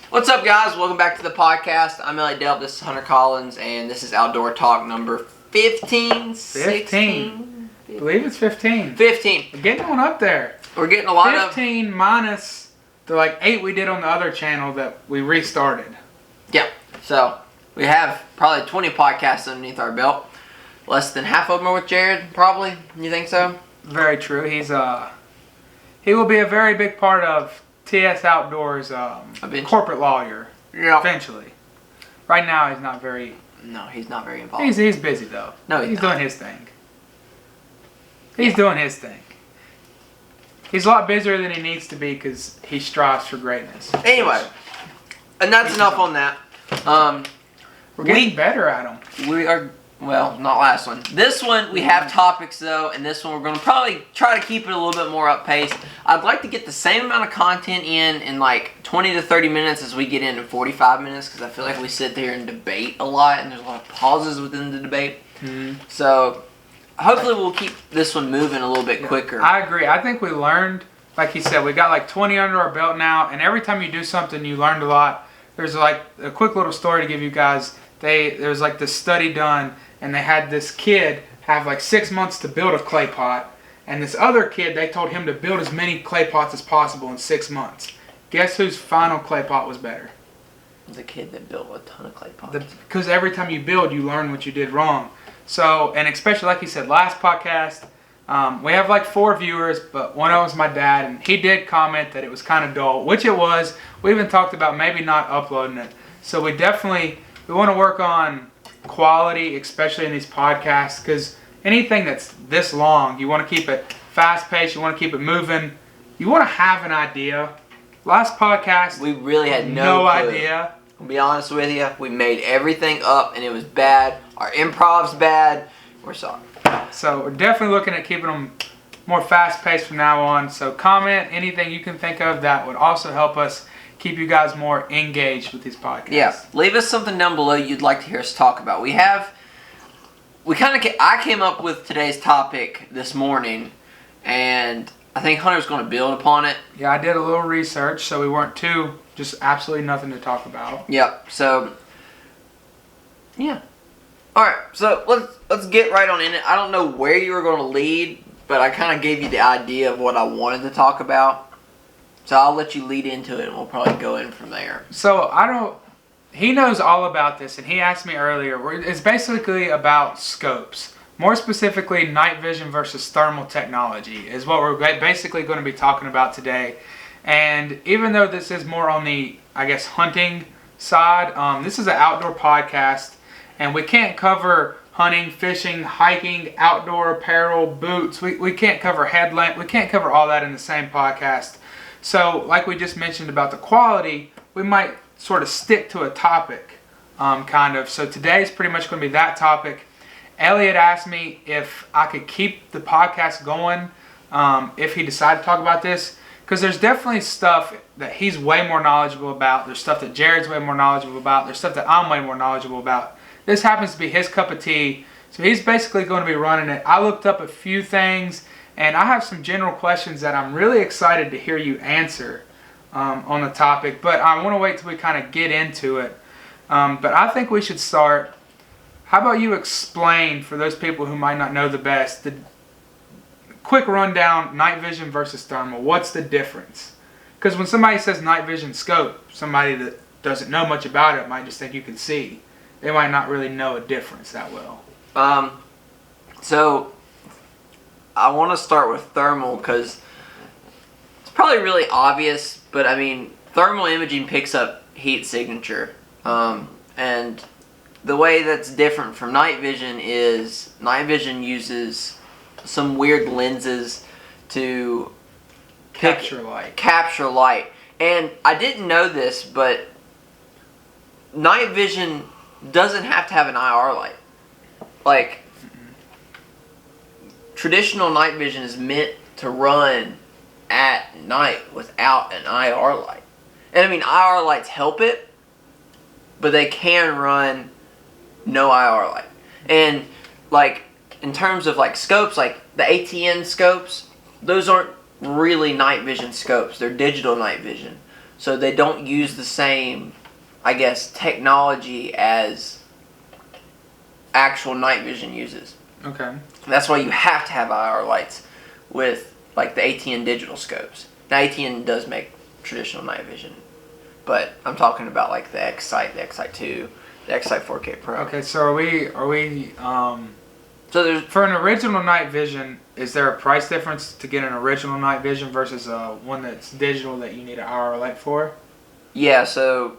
What's up, guys? Welcome back to the podcast. I'm Elliot Delp, this is Hunter Collins, and this is Outdoor Talk number 15, 16? I believe it's 15. 15. We're getting on up there. We're getting a lot 15 minus the 8 we did on the other channel that we restarted. Yeah, so we have probably 20 podcasts underneath our belt. Less than half of them are with Jared, probably. You think so? Very true. He will be a very big part of TS Outdoors corporate lawyer. Yeah. Eventually. Right now he's not very... No, he's not very involved. He's busy though. No, he's doing his thing. He's doing his thing. He's a lot busier than he needs to be because he strives for greatness. Anyway, and that's enough on that. We're getting better at them. We are... Well, not last one. This one, we have topics, though, and this one we're going to probably try to keep it a little bit more up-paced. I'd like to get the same amount of content in like 20 to 30 minutes as we get in 45 minutes, because I feel like we sit there and debate a lot, and there's a lot of pauses within the debate. Mm-hmm. So, hopefully we'll keep this one moving a little bit quicker. I agree. I think we learned, like he said, we got like 20 under our belt now, and every time you do something, you learned a lot. There's like a quick little story to give you guys. There's like this study done, and they had this kid have like 6 months to build a clay pot, and this other kid, they told him to build as many clay pots as possible in 6 months. Guess whose final clay pot was better? The kid that built a ton of clay pots. Because every time you build, you learn what you did wrong. So, and especially like you said, last podcast, we have like 4 viewers, but one of them was my dad, and he did comment that it was kind of dull, which it was. We even talked about maybe not uploading it. So we want to work on quality, especially in these podcasts, because anything that's this long, you want to keep it fast-paced, you want to keep it moving, you want to have an idea. Last podcast, we really had no idea. I'll be honest with you, we made everything up and it was bad. Our improv's bad. We're sorry. So we're definitely looking at keeping them more fast-paced from now on. So comment anything you can think of that would also help us keep you guys more engaged with these podcasts. Yeah, leave us something down below you'd like to hear us talk about. I came up with today's topic this morning, and I think Hunter's going to build upon it. Yeah, I did a little research, so we weren't just absolutely nothing to talk about. Yep. So, yeah. All right. So let's get right on in it. I don't know where you were going to lead, but I kind of gave you the idea of what I wanted to talk about. So I'll let you lead into it, and we'll probably go in from there. So he knows all about this, and he asked me earlier. It's basically about scopes. More specifically, night vision versus thermal technology is what we're basically going to be talking about today. And even though this is more on the, I guess, hunting side, this is an outdoor podcast, and we can't cover hunting, fishing, hiking, outdoor apparel, boots. We can't cover headlamp. We can't cover all that in the same podcast. So, like we just mentioned about the quality, we might sort of stick to a topic, kind of. So today's pretty much going to be that topic. Elliot asked me if I could keep the podcast going if he decided to talk about this, because there's definitely stuff that he's way more knowledgeable about. There's stuff that Jared's way more knowledgeable about. There's stuff that I'm way more knowledgeable about. This happens to be his cup of tea, so he's basically going to be running it. I looked up a few things, and I have some general questions that I'm really excited to hear you answer on the topic, but I want to wait till we kind of get into it. But I think we should start. How about you explain, for those people who might not know the best, the quick rundown, night vision versus thermal. What's the difference? Because when somebody says night vision scope, somebody that doesn't know much about it might just think you can see. They might not really know a difference that well. So I want to start with thermal because it's probably really obvious, but I mean, thermal imaging picks up heat signature. And the way that's different from night vision is night vision uses some weird lenses to Capture light. And I didn't know this, but night vision doesn't have to have an IR light. Like, traditional night vision is meant to run at night without an IR light. And I mean, IR lights help it, but they can run no IR light. And like, in terms of like scopes, like the ATN scopes, those aren't really night vision scopes. They're digital night vision. so they don't use the same, I guess, technology as actual night vision uses. Okay. And that's why you have to have IR lights with like the ATN digital scopes. Now ATN does make traditional night vision, but I'm talking about like the X-Sight, the X-Sight 2, the X-Sight 4K Pro. Okay, so are we So there's for an original night vision, is there a price difference to get an original night vision versus one that's digital that you need an IR light for? Yeah, so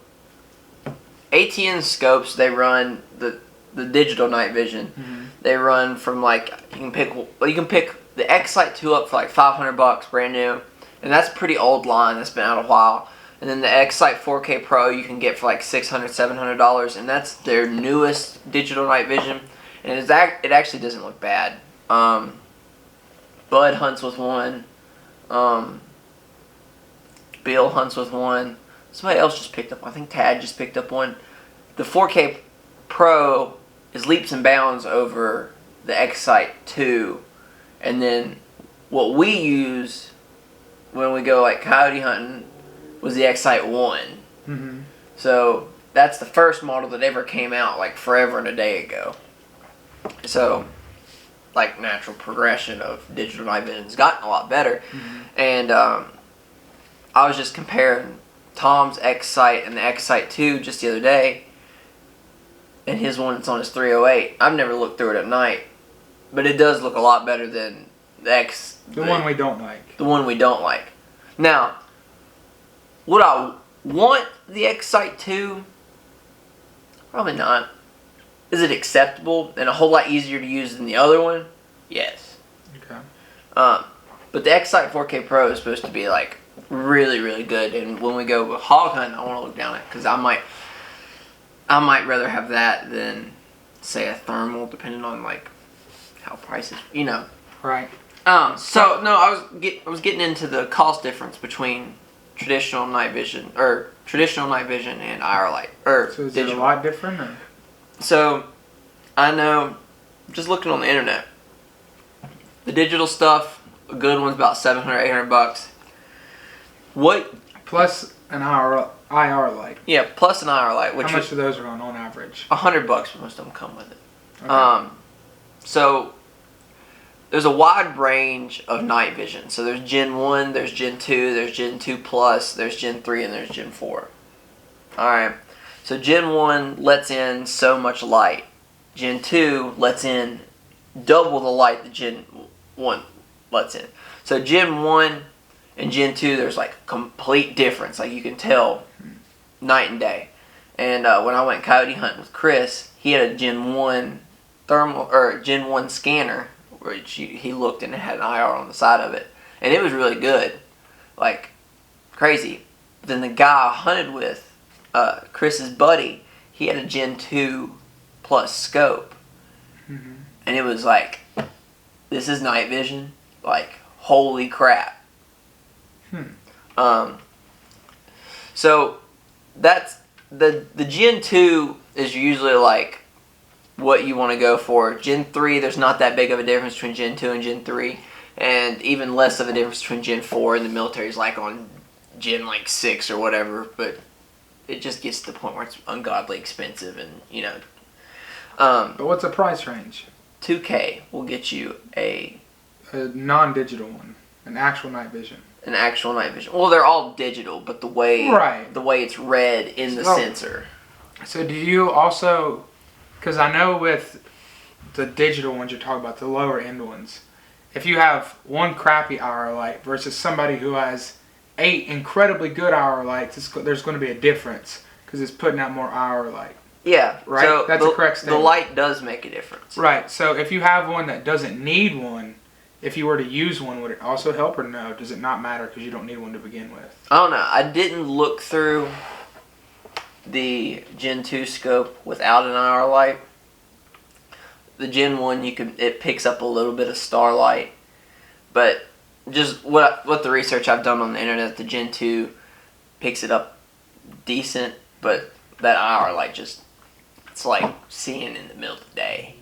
ATN scopes, they run the digital night vision. Mm-hmm. They run from like you can pick the X-Sight 2 up for like $500 brand new, and that's a pretty old line that's been out a while. And then the X-Sight 4K Pro you can get for like $600-$700, and that's their newest digital night vision. And it actually doesn't look bad. Bud hunts with one. Bill hunts with one. Somebody else just picked up. I think Tad just picked up one. The 4K Pro is leaps and bounds over the X-Sight 2. And then what we use when we go like coyote hunting was the X-Sight 1. Mm-hmm. So that's the first model that ever came out like forever and a day ago. So like natural progression of digital night vision has gotten a lot better. Mm-hmm. And I was just comparing Tom's X-Sight and the X-Sight 2 just the other day, and his one that's on his 308. I've never looked through it at night, but it does look a lot better than the one we don't like. The one we don't like. Now, would I want the X-Sight 2? Probably not. Is it acceptable and a whole lot easier to use than the other one? Yes. Okay. But the X-Sight 4K Pro is supposed to be like really, really good. And when we go hog hunting, I want to look down it because I might rather have that than say a thermal, depending on like how prices, you know. Right. So no, I was getting into the cost difference between traditional night vision and IR light or So is digital. it a lot different? Or? So I know, just looking on the internet, the digital stuff, a good one's about $700-$800. What? Plus an IR light. Yeah, plus an IR light. Which How much of those are on average? $100. Most of them come with it. Okay. So there's a wide range of night vision. So there's Gen 1, there's Gen 2, there's Gen 2 Plus, there's Gen 3, and there's Gen 4. Alright, so Gen 1 lets in so much light. Gen 2 lets in double the light that Gen 1 lets in. So Gen 1 and Gen 2, there's like a complete difference. Like you can tell night and day. And when I went coyote hunting with Chris, he had a Gen 1 Gen 1 scanner, which he looked and it had an IR on the side of it, and it was really good, like crazy. But then the guy I hunted with, Chris's buddy, he had a Gen 2 Plus scope, Mm-hmm. and it was like, this is night vision, like holy crap. So that's the Gen 2 is usually like what you want to go for. Gen 3, there's not that big of a difference between Gen 2 and Gen 3, and even less of a difference between Gen 4, and the military's like on Gen like 6 or whatever, but it just gets to the point where it's ungodly expensive, and you know. But what's the price range? $2K will get you a non-digital one, an actual night vision. An actual night vision. Well, they're all digital, but the way it's read in the sensor. So do you also, because I know with the digital ones you're talking about, the lower end ones, if you have one crappy IR light versus somebody who has 8 incredibly good IR lights, there's going to be a difference because it's putting out more IR light. Yeah, right. So that's a correct statement. The light does make a difference. Right. So if you have one that doesn't need one, if you were to use one, would it also help or no? Does it not matter because you don't need one to begin with? I don't know. I didn't look through the Gen 2 scope without an IR light. The Gen 1, it picks up a little bit of starlight, but just what the research I've done on the internet, the Gen 2 picks it up decent, but that IR light it's like seeing in the middle of the day.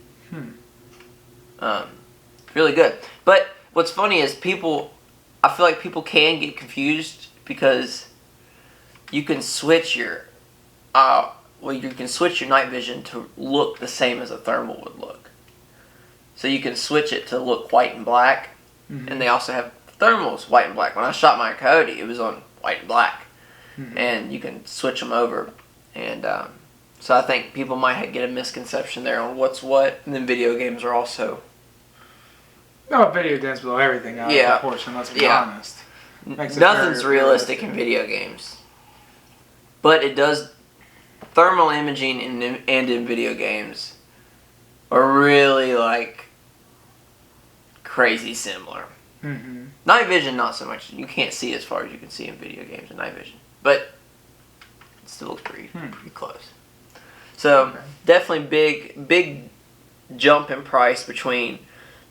Really good. But what's funny is I feel like people can get confused because you can switch your you can switch your night vision to look the same as a thermal would look. So you can switch it to look white and black, and they also have thermals white and black. When I shot my coyote, it was on white and black, and you can switch them over. And so I think people might get a misconception there on what's what, and then video games are also. No, video games blow everything out of proportion. Let's be honest. Nothing's realistic in video games, but it does. Thermal imaging and in video games are really like crazy similar. Night vision, not so much. You can't see as far as you can see in video games in night vision, but it still looks pretty close. So definitely big jump in price between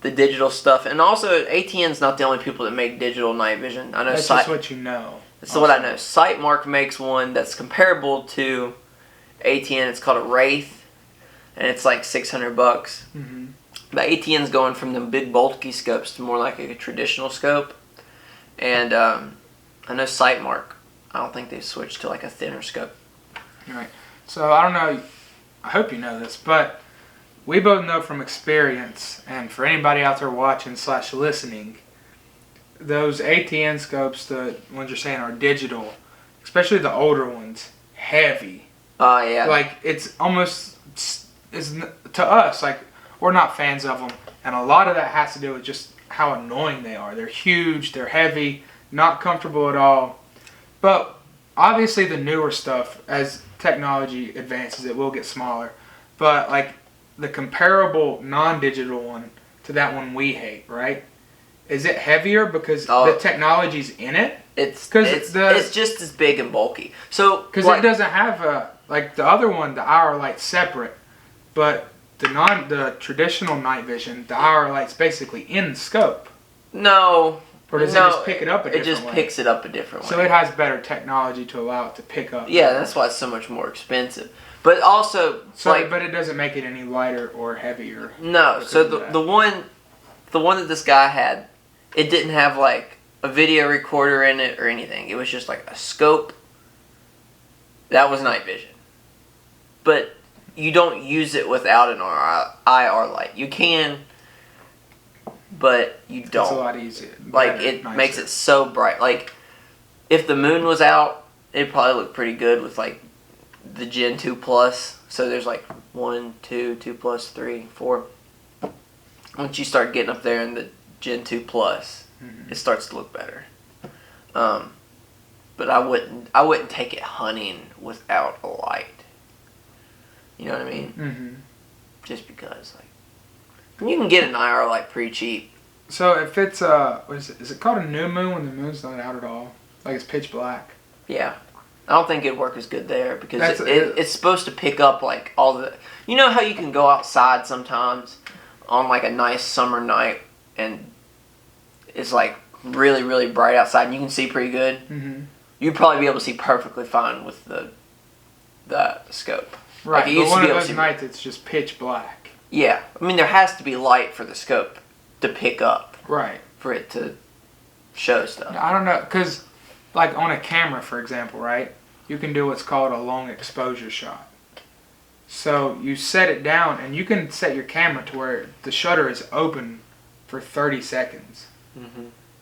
the digital stuff, and also ATN's not the only people that make digital night vision. I know that's just what you know. That's what I know. Sightmark makes one that's comparable to ATN. It's called a Wraith, and it's like $600. But ATN's going from the big bulky scopes to more like a traditional scope, and I know Sightmark, I don't think they've switched to like a thinner scope. Right. So I don't know. I hope you know this, but we both know from experience, and for anybody out there watching / listening, those ATN scopes, the ones you're saying are digital, especially the older ones, heavy. Yeah. Like, it's almost, to us, like, we're not fans of them. And a lot of that has to do with just how annoying they are. They're huge, they're heavy, not comfortable at all. But obviously the newer stuff, as technology advances, it will get smaller. But, like, the comparable non-digital one to that one we hate, right? Is it heavier because the technology's in it? It's just as big and bulky. So because it doesn't have like the other one, the IR light's separate, but the traditional night vision, the IR light's basically in the scope. No. Or does it just pick it up a different way? It just picks it up a different way. So it has better technology to allow it to pick up. Yeah, that's why it's so much more expensive. But also, but it doesn't make it any lighter or heavier. No. So the one that this guy had, it didn't have like a video recorder in it or anything. It was just like a scope. That was night vision. But you don't use it without an IR light. You can, but you don't. It's a lot easier. Like, it makes it so bright. Like, if the moon was out, it'd probably look pretty good with like the Gen 2 Plus. So there's like 1, 2, 2 Plus, 3, 4. Once you start getting up there in the Gen 2 Plus, it starts to look better. But I wouldn't take it hunting without a light. You know what I mean? Just because, like, you can get an IR light pretty cheap. So if it's what is it called a new moon when the moon's not out at all? Like it's pitch black. Yeah. I don't think it'd work as good there because it's supposed to pick up like all the. You know how you can go outside sometimes on like a nice summer night and it's like really, really bright outside and you can see pretty good? You'd probably be able to see perfectly fine with the scope. Right, like but one of those nights it's just pitch black. Yeah. I mean, there has to be light for the scope to pick up. Right. For it to show stuff. I don't know, because like on a camera, for example, right, you can do what's called a long exposure shot. So you set it down and you can set your camera to where the shutter is open for 30 seconds.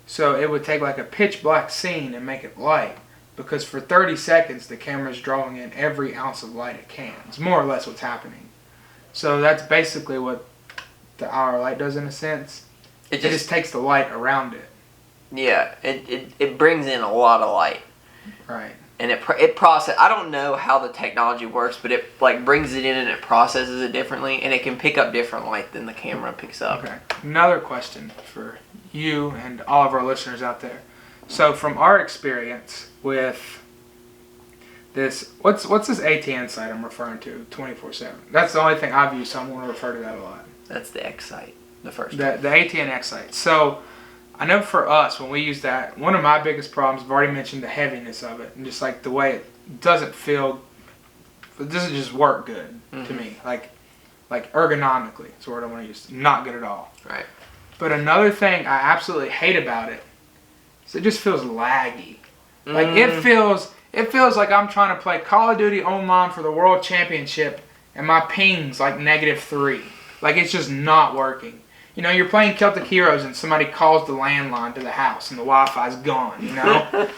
So it would take like a pitch black scene and make it light. Because for 30 seconds, the camera's drawing in every ounce of light it can. It's more or less what's happening. So that's basically what the IR light does in a sense. It just takes the light around it. Yeah, it brings in a lot of light. Right. And it process. I don't know how the technology works, but it like brings it in and it processes it differently, and it can pick up different light than the camera picks up. Okay. Another question for you and all of our listeners out there. So from our experience with this, what's this ATN site I'm referring to 24/7? That's the only thing I've used, so I'm going to refer to that a lot. That's the X site, the first one. The ATN X site. So I know for us, when we use that, one of my biggest problems, I've already mentioned the heaviness of it, and just like the way it doesn't feel, it doesn't just work good to me. Like ergonomically, that's the word I want to use. Not good at all. Right. But another thing I absolutely hate about it is it just feels laggy. Like it feels, it feels like I'm trying to play Call of Duty online for the World Championship and my ping's like -3. Like it's just not working. You know, you're playing Celtic Heroes and somebody calls the landline to the house and the Wi-Fi's gone, you know?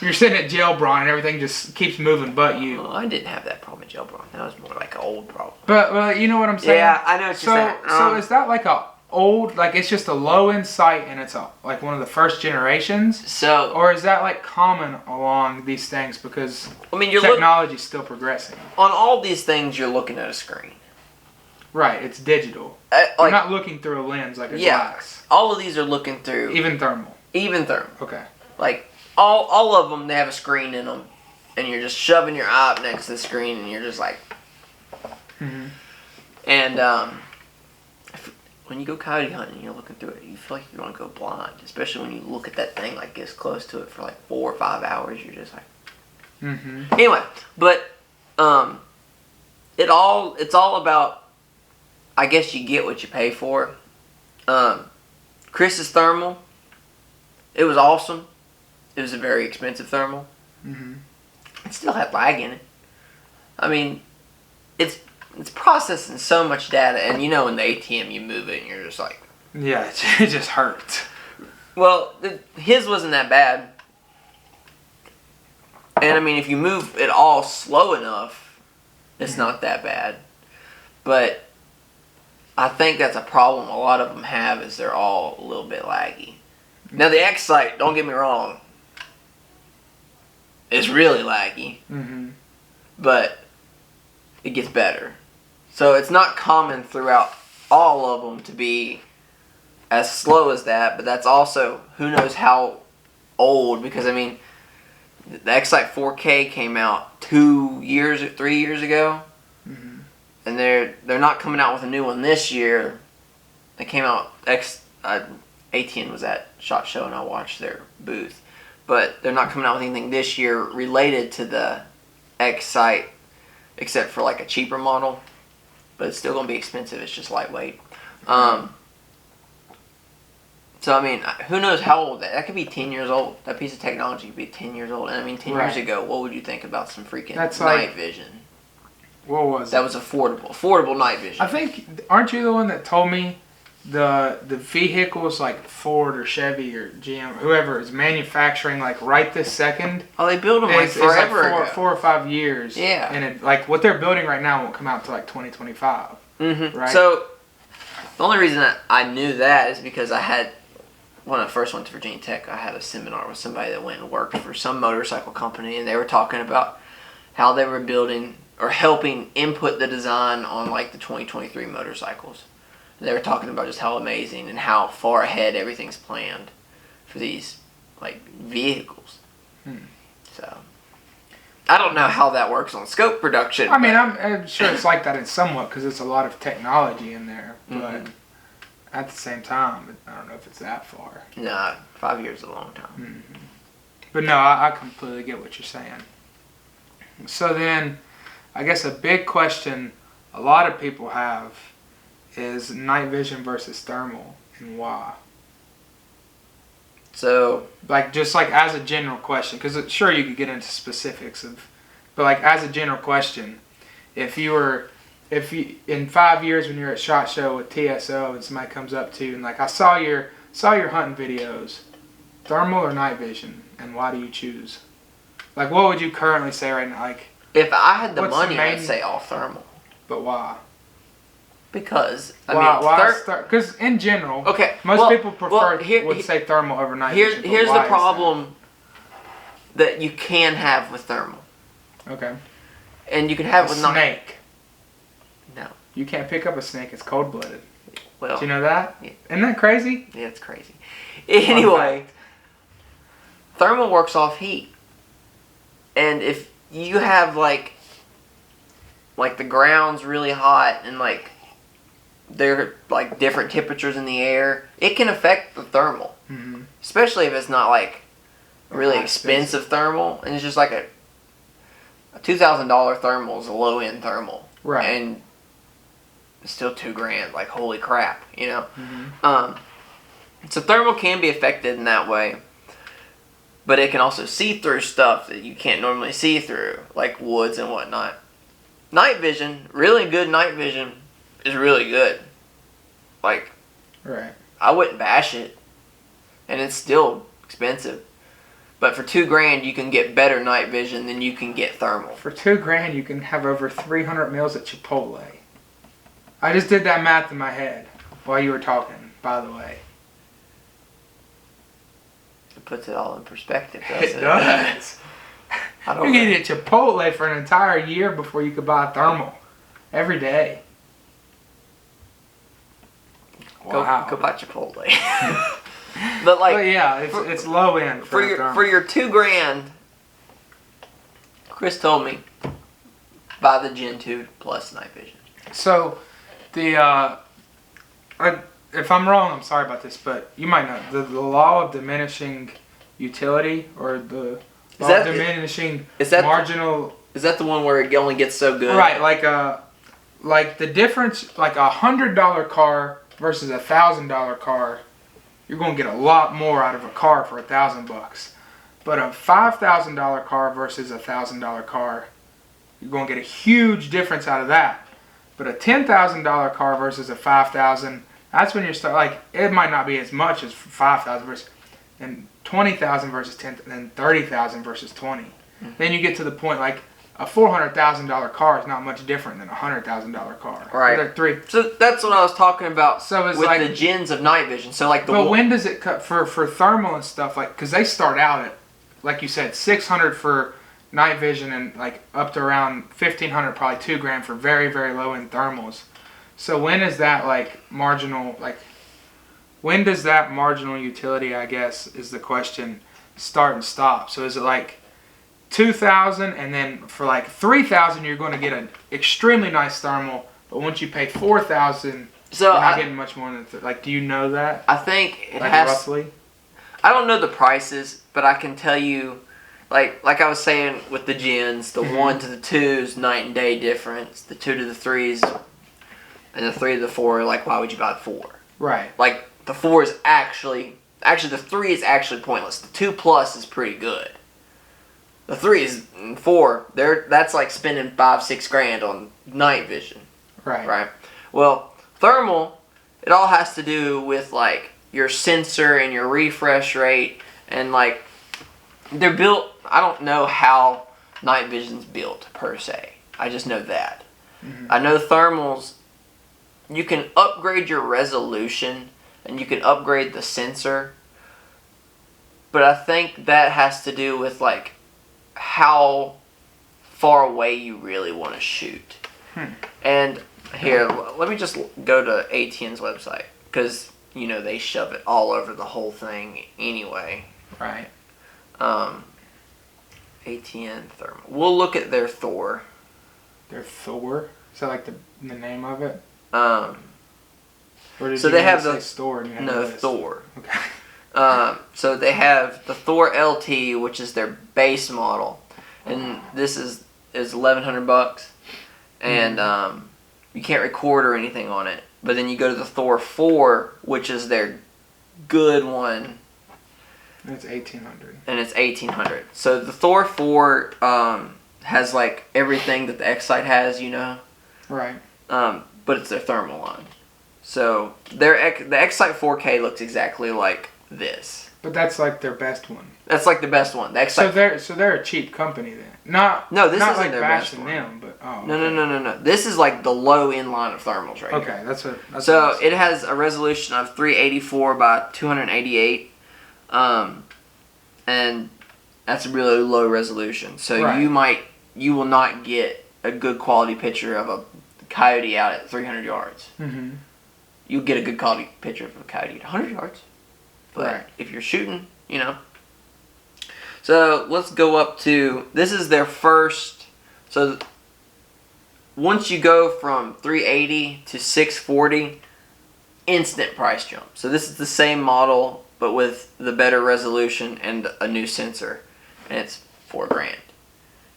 You're sitting at Jailbron and everything just keeps moving but you. Well, I didn't have that problem at Jailbron. That was more like an old problem. But well, you know what I'm saying? Yeah, I know what you're saying. So is that like a old, like it's just a low-end site and it's like one of the first generations? So, or is that like common along these things because I mean, technology's still progressing? On all these things, you're looking at a screen. Right, it's digital. You're not looking through a lens like a glass. All of these are looking through. Even thermal. Okay. Like, all of them, they have a screen in them. And you're just shoving your eye up next to the screen and you're just like... Mm-hmm. And, when you go coyote hunting and you're looking through it, you feel like you're going to go blind. Especially when you look at that thing like this close to it for like 4 or 5 hours. You're just like... Mm-hmm. Anyway, but, it's all about... I guess you get what you pay for. Chris's thermal, it was awesome. It was a very expensive thermal. Mm-hmm. It still had lag in it. I mean, it's processing so much data, and you know in the ATM you move it and you're just like... Yeah, it just hurts. Well, his wasn't that bad. And I mean, if you move it all slow enough, it's not that bad. But... I think that's a problem a lot of them have is they're all a little bit laggy. Now the X site, don't get me wrong, is really laggy, but it gets better. So it's not common throughout all of them to be as slow as that, but that's also who knows how old, because I mean the X site 4K came out 3 years ago. And they're not coming out with a new one this year. They came out, ATN was at SHOT Show and I watched their booth. But they're not coming out with anything this year related to the X site, except for like a cheaper model. But it's still going to be expensive, it's just lightweight. So I mean, who knows how old that could be 10 years old. That piece of technology could be 10 years old. And I mean, 10 years ago, what would you think about some freaking night vision? What was that? Was affordable night vision. I think, aren't you the one that told me the vehicles like Ford or Chevy or GM, whoever is manufacturing like right this second? Oh, they build them like forever like ago. 4 or 5 years. Yeah. And it, like what they're building right now won't come out to like 2025. Mm-hmm. Right. So the only reason I knew that is because when I first went to Virginia Tech, I had a seminar with somebody that went and worked for some motorcycle company, and they were talking about how they were building or helping input the design on like the 2023 motorcycles. They were talking about just how amazing and how far ahead everything's planned for these like vehicles. So I don't know how that works on scope production. I mean, I'm sure it's like that in somewhat because it's a lot of technology in there, but at the same time, I don't know if it's that far. Nah, 5 years is a long time. But no, I completely get what you're saying. So then, I guess a big question a lot of people have is night vision versus thermal and why. So, like just like as a general question, because sure you could get into specifics but like as a general question, if you in 5 years when you're at SHOT Show with TSO and somebody comes up to you and like I saw your hunting videos, thermal or night vision, and why do you choose? Like what would you currently say right now? Like if I had the money, I'd say all thermal. But why? Because because in general, most people would say thermal over night vision. Here's the problem that you can have with thermal. Okay. And you can have it with snake. No. You can't pick up a snake. It's cold-blooded. Well, do you know that? Yeah. Isn't that crazy? Yeah, it's crazy. Anyway, thermal works off heat, and if you have like the ground's really hot and like there are like different temperatures in the air, it can affect the thermal. Especially if it's not like a really expensive thermal, and it's just like a $2,000 thermal is a low end thermal, right? And it's still $2,000. Like holy crap, you know. So thermal can be affected in that way. but it can also see through stuff that you can't normally see through, like woods and whatnot. Night vision, really good night vision, is really good. Like, Right. I wouldn't bash it, and it's still expensive. But for $2,000, you can get better night vision than you can get thermal. For $2,000, you can have over 300 meals at Chipotle. I just did that math in my head while you were talking, by the way. It puts it all in perspective, doesn't It does. I don't You know. can eat at Chipotle for an entire year before you could buy a thermal. Every day. Wow. Go buy Chipotle. But like, But yeah, it's low end for your $2,000, Chris told me buy the Gen 2 plus night vision. So, if I'm wrong, I'm sorry about this, but you might know the law of diminishing utility, or the law of diminishing marginal. Is that the one where it only gets so good? Right, like the difference, like $100 car versus $1,000 car, you're gonna get a lot more out of a car for $1,000. But a $5,000 car versus a $1,000 car, you're gonna get a huge difference out of that. But a $10,000 car versus a $5,000, that's when you're like, it might not be as much as $5,000 versus, and $20,000 versus 10, and $30,000 versus 20. Mm-hmm. Then you get to the point like a $400,000 car is not much different than a $100,000 car. Right. They're three. So that's what I was talking about. So it's with like the gens of night vision. So like But when does it cut for thermal and stuff, like, because they start out at, like you said, 600 for night vision and like up to around 1,500, probably $2,000 for very, very low end thermals. So when is that like marginal, like when does that marginal utility, I guess, is the question, start and stop? So is it like 2,000, and then for like 3,000 you're going to get an extremely nice thermal, but once you pay 4,000, so you're not getting much more than like, do you know that? I think it like has roughly. I don't know the prices, but I can tell you, like I was saying with the gens, the 1 to the 2's night and day difference, the 2 to the 3's, and the 3 to the 4. Like, why would you buy the 4? Right. Like the 4 is actually the 3 is actually pointless. The 2 plus is pretty good. The 3 is 4. That's like spending $5-6 on night vision. Right. Right. Well, thermal, it all has to do with like your sensor and your refresh rate, and like they're built. I don't know how night vision's built per se. I just know that. Mm-hmm. I know thermals, you can upgrade your resolution and you can upgrade the sensor, but I think that has to do with like how far away you really want to shoot. And here, let me just go to ATN's website, because you know they shove it all over the whole thing anyway. Right. ATN thermal. We'll look at their Thor. Their Thor? Is that like the name of it? Um, Or did so you they have say the store and you had a no list? Thor. Okay. So they have the Thor LT, which is their base model, and this is $1,100, and you can't record or anything on it. But then you go to the Thor 4, which is their good one, And it's 1,800. and it's $1,800. So the Thor 4 has like everything that the X-Sight has, you know. Right. But it's their thermal line. So the X-Sight 4K looks exactly like this. But that's like their best one. That's like the best one. The X-Sight. So they're a cheap company then. Not No, this not isn't like their best bashing one. them, but No. This is like the low end line of thermals right Okay, here. that's what. So it has a resolution of 384 by 288, and that's a really low resolution. So Right. you will not get a good quality picture of a coyote out at 300 yards. Mm-hmm. You'll get a good quality picture of a coyote at 100 yards. But Right. if you're shooting, you know. So let's go up to, this is their first, so once you go from 380 to 640, instant price jump. So this is the same model, but with the better resolution and a new sensor, and it's $4,000.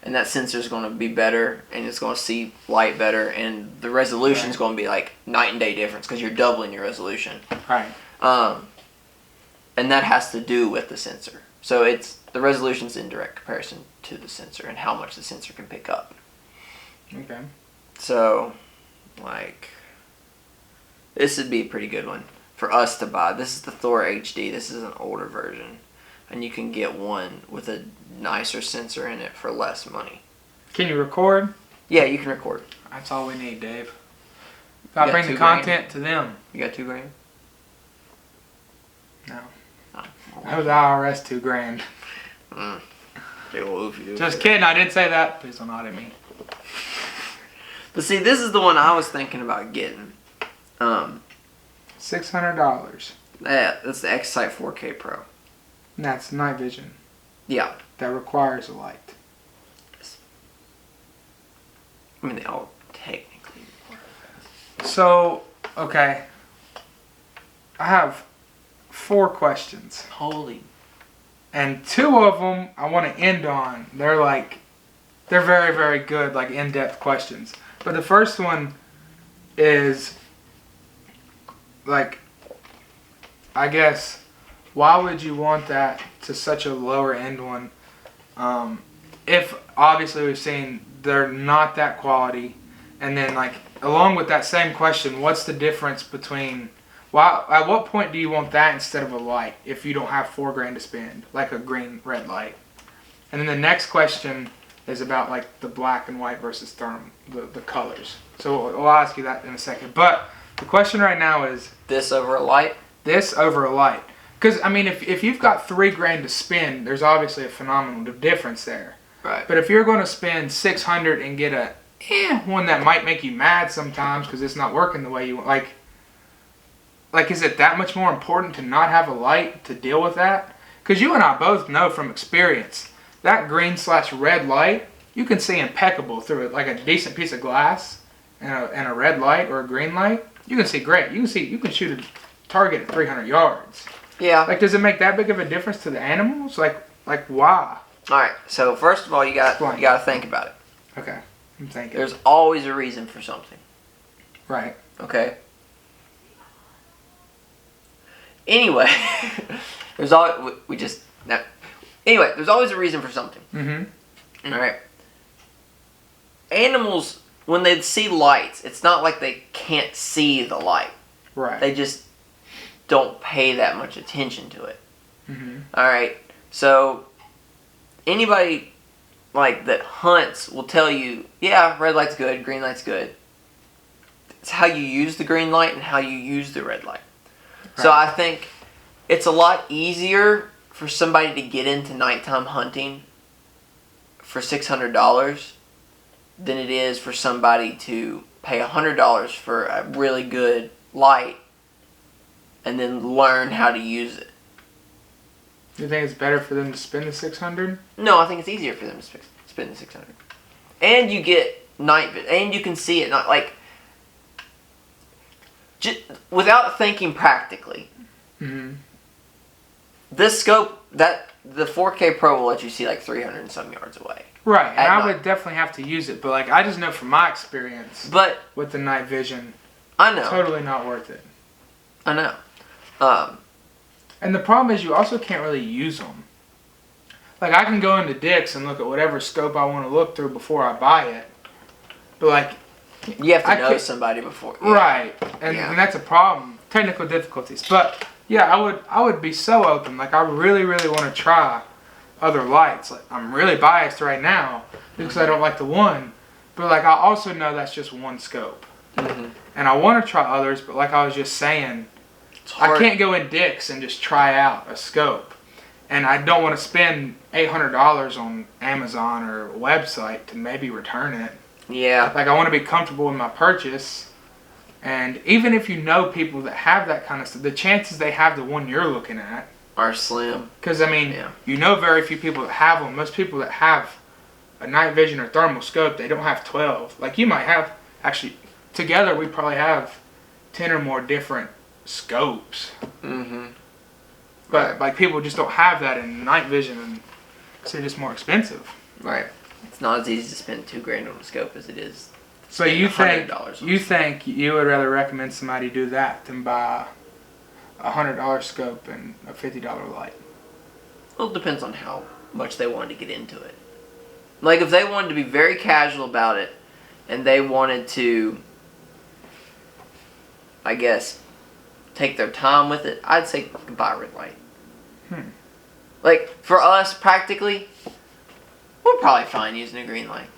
And that sensor is going to be better, and it's going to see light better, and the resolution is going to be like night and day difference because you're doubling your resolution. Right. And that has to do with the sensor. So it's the resolution's in direct comparison to the sensor and how much the sensor can pick up. Okay. So, like, this would be a pretty good one for us to buy. This is the Thor HD. This is an older version. And you can get one with a nicer sensor in it for less money. Can you record? Yeah, you can record. That's all we need, Dave. If I bring the content to them. You got $2,000? No. Oh, That was IRS $2,000. They will oof you. Just kidding, I didn't say that. Please don't audit me. But see, this is the one I was thinking about getting. $600. Yeah, that's the X-Sight 4K Pro. And that's night vision. Yeah. That requires a light. I mean, they all technically require that. So, okay. I have 4 questions. Holy. And 2 of them I want to end on. They're very, very good, like in-depth questions. But the first one is, like, I guess, why would you want that to such a lower end one? If obviously we've seen they're not that quality, and then like along with that same question, what's the difference between at what point do you want that instead of a light if you don't have $4,000 to spend, like a green red light? And then the next question is about like the black and white versus thermal, the colors. So I'll ask you that in a second. But the question right now is this over a light? This over a light. Because, I mean, if you've got $3,000 to spend, there's obviously a phenomenal difference there. Right. But if you're going to spend $600 and get a one that might make you mad sometimes because it's not working the way you want, like is it that much more important to not have a light to deal with that? Because you and I both know from experience that green/red light, you can see impeccable through it, like a decent piece of glass and a red light or a green light. You can see great. You can shoot a target at 300 yards. Yeah. Like, does it make that big of a difference to the animals? Like why? All right. So first of all, you got to think about it. Okay, I'm thinking. There's always a reason for something. Right. Okay. Anyway, there's always a reason for something. Mm-hmm. All right. Animals, when they see lights, it's not like they can't see the light. Right. They just don't pay that much attention to it. Mm-hmm. All right. So anybody like that hunts will tell you, yeah, red light's good, green light's good. It's how you use the green light and how you use the red light. Right. So I think it's a lot easier for somebody to get into nighttime hunting for $600 than it is for somebody to pay $100 for a really good light and then learn how to use it. You think it's better for them to spend the $600? No, I think it's easier for them to spend the $600. And you get night vision, and you can see it, not like just without thinking practically. Mm-hmm. This scope, the 4K Pro will let you see like 300 and some yards away. Right, and I would definitely have to use it, but like I just know from my experience, but with the night vision, I know totally not worth it. I know. And the problem is you also can't really use them. Like I can go into Dick's and look at whatever scope I want to look through before I buy it, but like you have to know somebody before. Yeah. Right, and that's a problem. Technical difficulties, but yeah, I would be so open. Like I really, really want to try other lights. Like I'm really biased right now because I don't like the one, but like I also know that's just one scope, and I want to try others. But like I was just saying, I can't go in Dick's and just try out a scope, and I don't want to spend $800 on Amazon or a website to maybe return it. Yeah. Like I want to be comfortable with my purchase. And even if you know people that have that kind of stuff, the chances they have the one you're looking at are slim. Because, I mean, you know very few people that have them. Most people that have a night vision or thermal scope, they don't have 12. Like, you might have, actually, together we probably have 10 or more different scopes. Mm-hmm. But, like, people just don't have that in night vision, and so they're just more expensive. Right. It's not as easy to spend $2,000 on a scope as it is. So you think you would rather recommend somebody do that than buy a $100 scope and a $50 light? Well, it depends on how much they wanted to get into it. Like, if they wanted to be very casual about it, and they wanted to, I guess, take their time with it, I'd say buy a red light. Like, for us, practically, we're probably fine using a green light.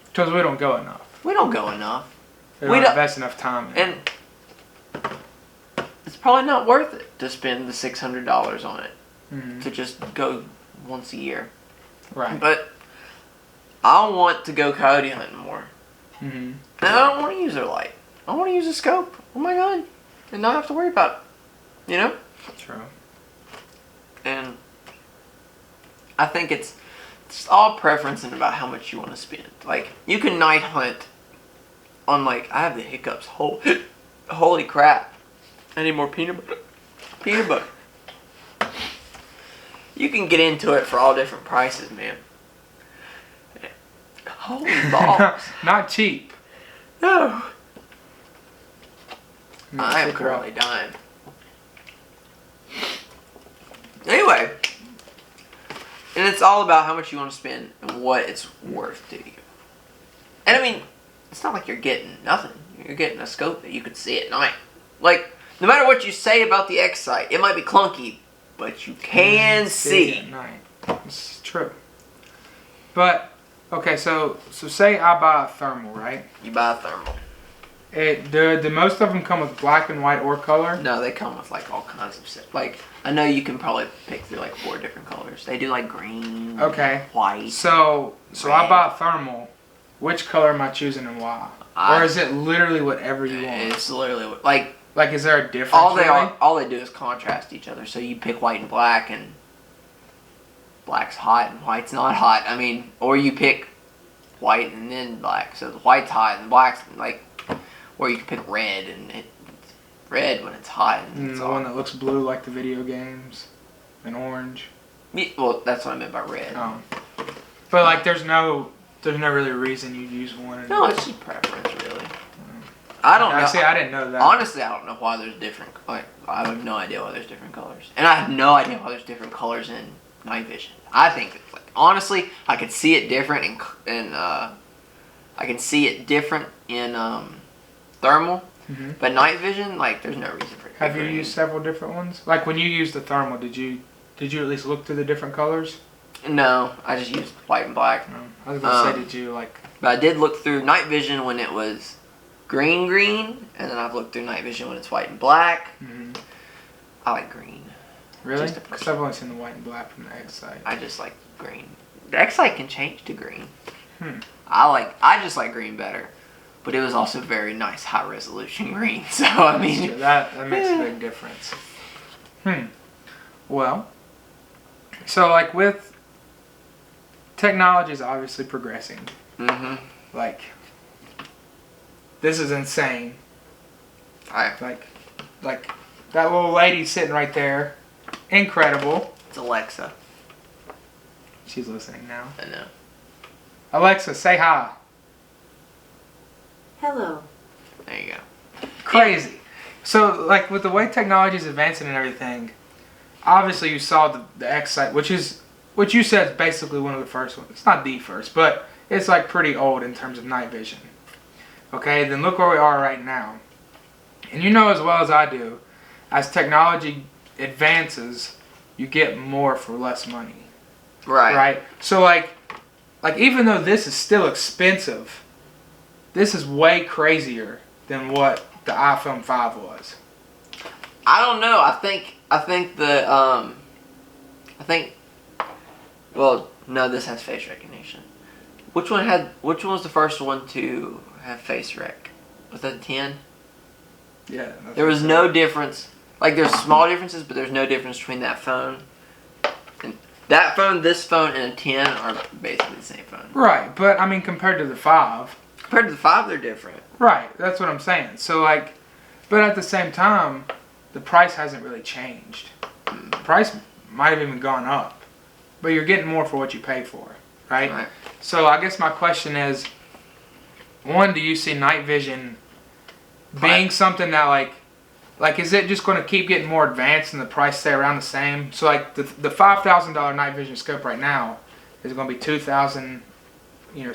Because we don't go enough. We don't go enough. We don't invest enough time in it. And it's probably not worth it to spend the $600 on it. To just go once a year. Right. But I want to go coyote hunting more. And I don't want to use their light. I want to use a scope on my gun and not have to worry about it. You know? True. And I think it's all preference and about how much you want to spend. Like, you can night hunt on, like, I have the hiccups. Holy crap. I need more peanut butter. Peanut butter. You can get into it for all different prices, man. Holy balls. Not cheap. No. I am currently dying. Anyway. And it's all about how much you want to spend and what it's worth to you. And I mean, it's not like you're getting nothing. You're getting a scope that you could see at night. Like, no matter what you say about the X sight, it might be clunky, but you can see. At night. This is true. But, okay, so say I buy a thermal, right? You buy a thermal. Do most of them come with black and white or color? No, they come with like all kinds of stuff. Like, I know you can probably pick through like 4 different colors. They do like green, white. So red. I buy a thermal. Which color am I choosing and why? Or is it literally whatever you want? It's literally like is there a difference? All they do is contrast each other. So you pick white and black, and black's hot and white's not hot. I mean, or you pick white and then black. So the white's hot and black's like. Or you can pick red, and it's red when it's hot. And the one that looks blue like the video games, and orange. Yeah, well, that's what I meant by red. Oh. But like, there's no really reason you'd use one. No, it's just preference, really. I don't know. See, I didn't know that. Honestly, I don't know why there's different. Like, I have no idea why there's different colors, and I have no idea why there's different colors in night vision. I think, like, honestly, I could see it different in I can see it different in thermal, but night vision, like, there's no reason for it. Have you used several different ones? Like, when you used the thermal, did you at least look through the different colors? No, I just used white and black. No. I was gonna say, did you like? But I did look through night vision when it was green, and then I've looked through night vision when it's white and black. I like green. Really? Because I've only seen the white and black from the X sight. I just like green. The X sight can change to green. I just like green better. But it was also very nice, high resolution green. So I mean, that makes a big difference. Well, so like with technology is obviously progressing. Like, this is insane. Like that little lady sitting right there, incredible. It's Alexa. She's listening now. I know. Alexa, say hi. Hello. There you go. Crazy. So, like, with the way technology is advancing and everything, obviously you saw the X sight, which you said is basically one of the first ones. It's not the first, but it's like pretty old in terms of night vision. Okay, then look where we are right now. And you know as well as I do, as technology advances, you get more for less money. Right? So, like even though this is still expensive, this is way crazier than what the iPhone 5 was. I don't know. Well, no, this has face recognition. Which one was the first one to have face rec? Was that the 10? Yeah. There was no difference. Like, there's small differences, but there's no difference between that phone. And that phone, this phone, and a 10 are basically the same phone. Right, but I mean, compared to the 5. Compared to the 5, they're different. Right, that's what I'm saying. So, like, but at the same time, the price hasn't really changed. The price might have even gone up, but you're getting more for what you pay for, right? So I guess my question is, one, do you see night vision being something that, like, Like, is it just going to keep getting more advanced and the price stay around the same? So, like, the $5,000 night vision scope right now is going to be $2,000,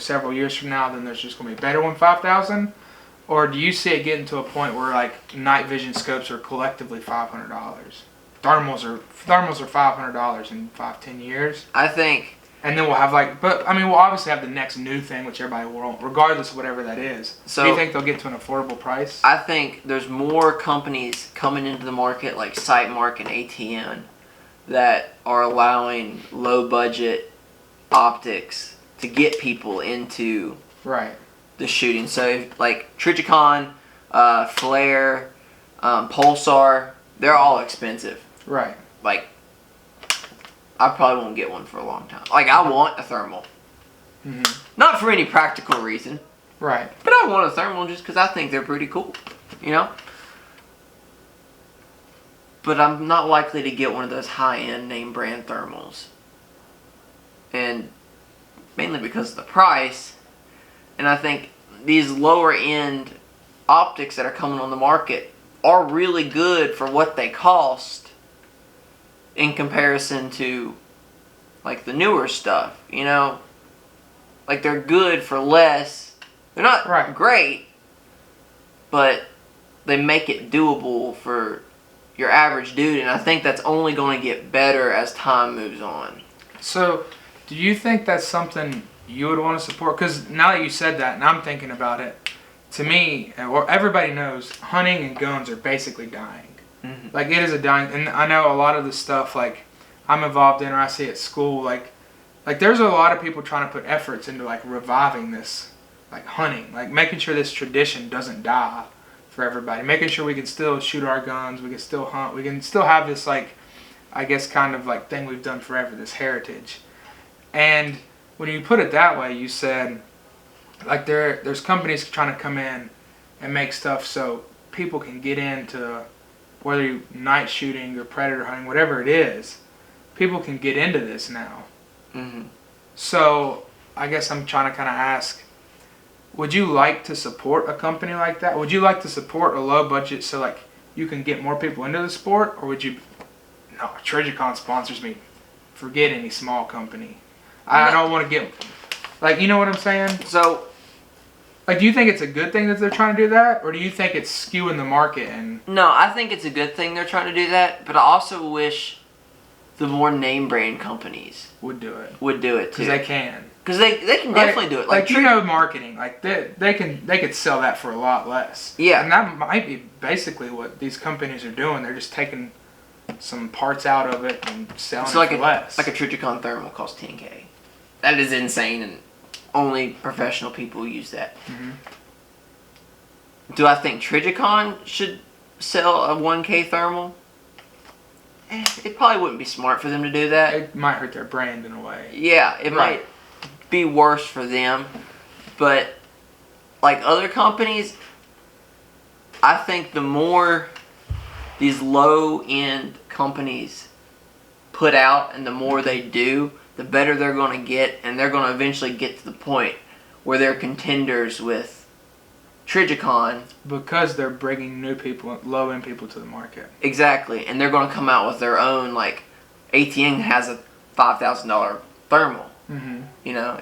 several years from now. Then there's just going to be a better one, $5,000. Or do you see it getting to a point where, like, night vision scopes are collectively $500? Thermals are $500 in 5-10 years. I think. And then we'll have we'll obviously have the next new thing, which everybody will want, regardless of whatever that is. So do you think they'll get to an affordable price? I think there's more companies coming into the market like SiteMark and ATN that are allowing low budget optics to get people into the shooting. So like Trijicon, Flare, Pulsar, they're all expensive. Right. Like, I probably won't get one for a long time. Like, I want a thermal. Mm-hmm. Not for any practical reason. Right. But I want a thermal just because I think they're pretty cool. But I'm not likely to get one of those high-end name brand thermals. And mainly because of the price. And I think these lower-end optics that are coming on the market are really good for what they cost in comparison to, like, the newer stuff, Like, they're good for less. They're not great, but they make it doable for your average dude, and I think that's only going to get better as time moves on. So, do you think that's something you would want to support? Because now that you said that, and I'm thinking about it, to me, or everybody knows, hunting and guns are basically dying. Mm-hmm. Like, it is a dying, and I know a lot of the stuff, like, I'm involved in or I see at school, like there's a lot of people trying to put efforts into, like, reviving this, like, hunting, like, making sure this tradition doesn't die for everybody, making sure we can still shoot our guns, we can still hunt, we can still have this, like, I guess kind of, like, thing we've done forever, this heritage. And when you put it that way, you said, like, there's companies trying to come in and make stuff so people can get into, whether you night shooting or predator hunting, whatever it is, people can get into this now. Mm-hmm. So I guess I'm trying to kind of ask, would you like to support a company like that? Would you like to support a low budget so, like, you can get more people into the sport? Or would you, no, Trijicon sponsors me, forget any small company. I don't want to get, like, you know what I'm saying? So, like, do you think it's a good thing that they're trying to do that? Or do you think it's skewing the market? No, I think it's a good thing they're trying to do that, but I also wish the more name brand companies would do it too. Because they can. Because they can definitely do it. Like marketing. Like, they could sell that for a lot less. Yeah. And that might be basically what these companies are doing. They're just taking some parts out of it and selling it for less. Like a Trijicon thermal costs $10K. That is insane, and only professional people use that. Mm-hmm. Do I think Trijicon should sell a 1K thermal? It probably wouldn't be smart for them to do that. It might hurt their brand in a way. Yeah, it might be worse for them. But, like other companies, I think the more these low-end companies put out and the more they do, the better they're going to get, and they're going to eventually get to the point where they're contenders with Trijicon. Because they're bringing new people, low-end people to the market. Exactly, and they're going to come out with their own, like, ATN has a $5,000 thermal. Mm-hmm.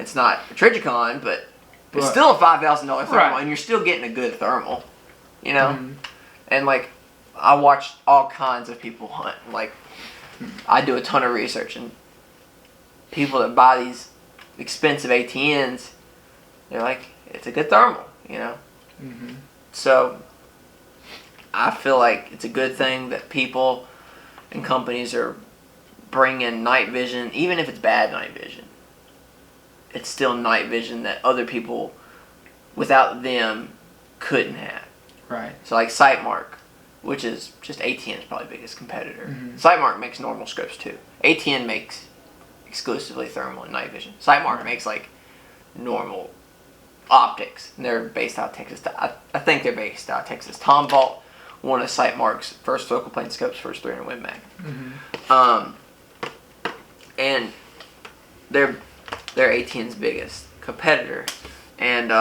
It's not a Trijicon, but it's still a $5,000 thermal, and you're still getting a good thermal, Mm-hmm. And, like, I watch all kinds of people hunt. Like, I do a ton of research, and people that buy these expensive ATNs, they're like, it's a good thermal, Mm-hmm. So, I feel like it's a good thing that people and companies are bringing night vision, even if it's bad night vision. It's still night vision that other people, without them, couldn't have. Right. So, like SiteMark, which is just ATN's probably biggest competitor. Mm-hmm. SiteMark makes normal scopes too. ATN makes exclusively thermal and night vision. SiteMark makes, like, normal optics. And they're based out of Texas. I think they're based out of Texas. Tom bought one of SiteMark's first focal plane scopes for his 300 Win Mag. Mm-hmm. And they're ATN's biggest competitor. And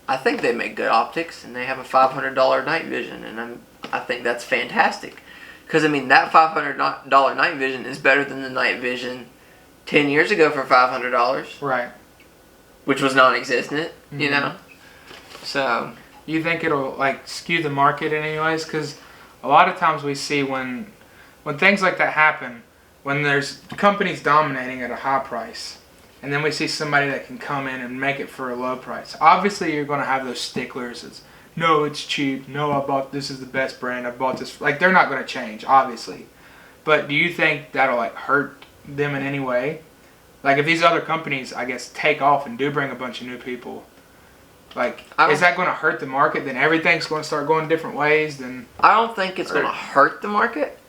I think they make good optics, and they have a $500 night vision, and I think that's fantastic. Because, I mean, that $500 night vision is better than the night vision 10 years ago for $500. Right. Which was non-existent, you know? So... You think it'll, like, skew the market in any ways? Because a lot of times we see when things like that happen, when there's companies dominating at a high price, and then we see somebody that can come in and make it for a low price. Obviously, you're going to have those sticklers. No, it's cheap. No, this is the best brand. I bought this. Like, they're not going to change, obviously. But do you think that'll, like, hurt them in any way? Like, if these other companies, I guess, take off and do bring a bunch of new people, like, is that going to hurt the market? Then everything's going to start going different ways? Then I don't think it's going to hurt the market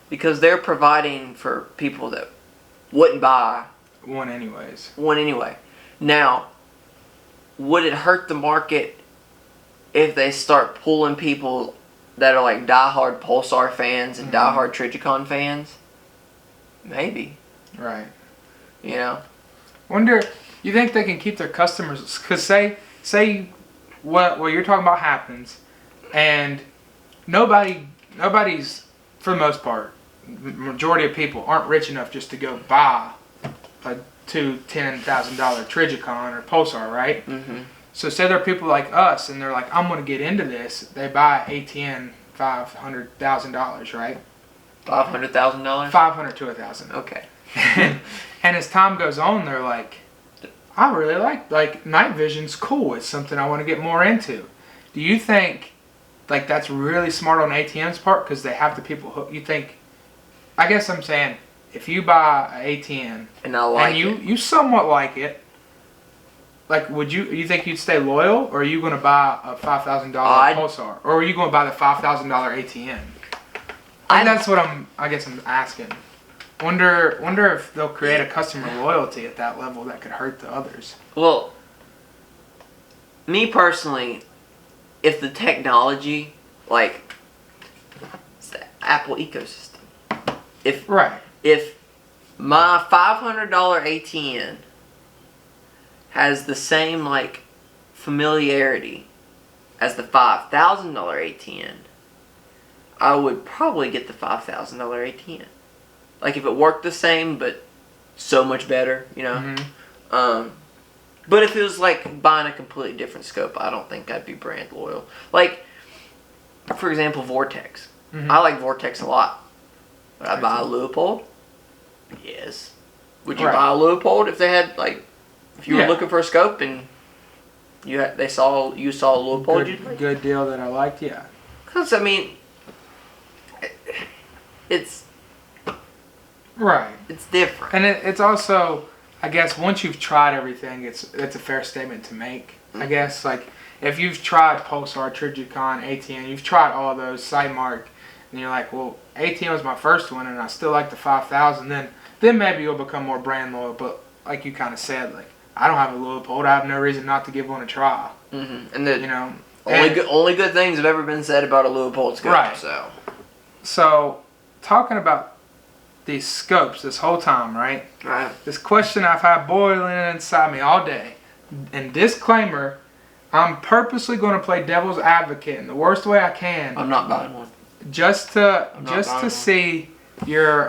because they're providing for people that wouldn't buy one anyways. Now, would it hurt the market if they start pulling people that are like diehard Pulsar fans and diehard Trijicon fans? Maybe. Right. You know? Wonder, you think they can keep their customers? Because say what you're talking about happens, and nobody's, for the most part, majority of people aren't rich enough just to go buy a $10,000 Trijicon or Pulsar, right? Mm-hmm. So say there are people like us, and they're like, I'm going to get into this. They buy ATN $500,000, right? $500,000? $500 to $1,000. Okay. And as time goes on, they're like, I really like night vision's cool. It's something I want to get more into. Do you think like that's really smart on ATN's part because they have the people hooked? You think? I guess I'm saying if you buy an ATN and you somewhat like it, like you think you'd stay loyal, or are you going to buy a $5,000 Pulsar, or are you going to buy the $5,000 ATN? And that's what I'm asking. Wonder if they'll create a customer loyalty at that level that could hurt the others. Well, me personally, if the technology, like, it's the Apple ecosystem. If my $500 ATN has the same, like, familiarity as the $5,000 ATN, I would probably get the $5,000 ATN. Like, if it worked the same, but so much better, you know? But if it was, like, buying a completely different scope, I don't think I'd be brand loyal. Like, for example, Vortex. I like Vortex a lot. Would I buy a Leupold? Yes. Would you buy a Leupold if they had, like, if you were looking for a scope and you saw a Leupold? Good deal that I liked, yeah. Because, I mean, it's... Right. It's different. And it's also, I guess, once you've tried everything, it's a fair statement to make, I guess. Like, if you've tried Pulsar, Trijicon, ATN, you've tried all those, Sightmark, and you're like, well, ATN was my first one, and I still like the 5,000, then maybe you'll become more brand loyal. But like you kind of said, like, I don't have a Leupold. I have no reason not to give one a try. And you know, only good things have ever been said about a Leupold scope. Right. So talking about these scopes this whole time, right? Right. This question I've had boiling inside me all day. And disclaimer, I'm purposely going to play devil's advocate in the worst way I can. I'm not buying one. Just to see your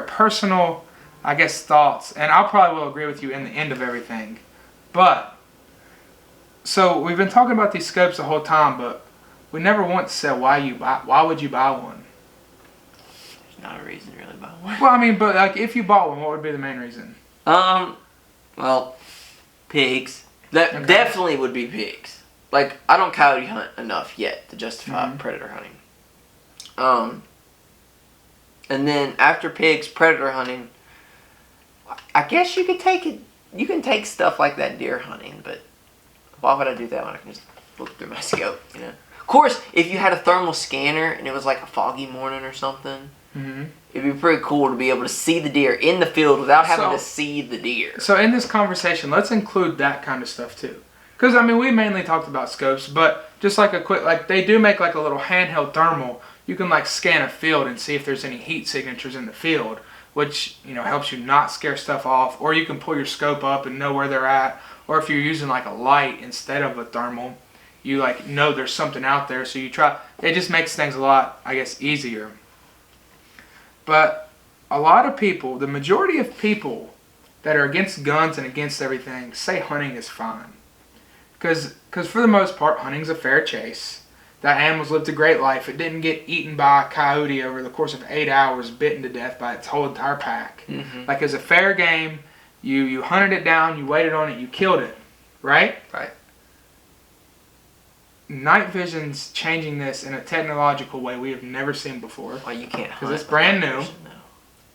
personal, I guess, thoughts. And I'll probably will agree with you in the end of everything. But so we've been talking about these scopes the whole time, but we never once said why would you buy one? Not a reason to really buy one. Well, I mean, but like if you bought one, what would be the main reason? Well, pigs. That definitely would be pigs. Like, I don't coyote hunt enough yet to justify predator hunting. And then after pigs, predator hunting, I guess you could take it. You can take stuff like that deer hunting, but why would I do that when I can just look through my scope? You know. Of course, if you had a thermal scanner and it was like a foggy morning or something. It'd be pretty cool to be able to see the deer in the field without having to see the deer. So in this conversation, let's include that kind of stuff too. Because, I mean, we mainly talked about scopes, but just like a quick, like they do make like a little handheld thermal. You can like scan a field and see if there's any heat signatures in the field, which, you know, helps you not scare stuff off. Or you can pull your scope up and know where they're at. or if you're using like a light instead of a thermal, you like know there's something out there, so you try. It just makes things a lot, I guess, easier. But a lot of people, the majority of people that are against guns and against everything, say hunting is fine. Because for the most part, hunting's a fair chase. That animal's lived a great life. It didn't get eaten by a coyote over the course of 8 hours, bitten to death by its whole entire pack. Mm-hmm. Like, it's a fair game. You hunted it down, you waited on it, you killed it. Right? Right. Night vision's changing this in a technological way we have never seen before. Well, you can't hunt. Because it's brand new. Vision, no.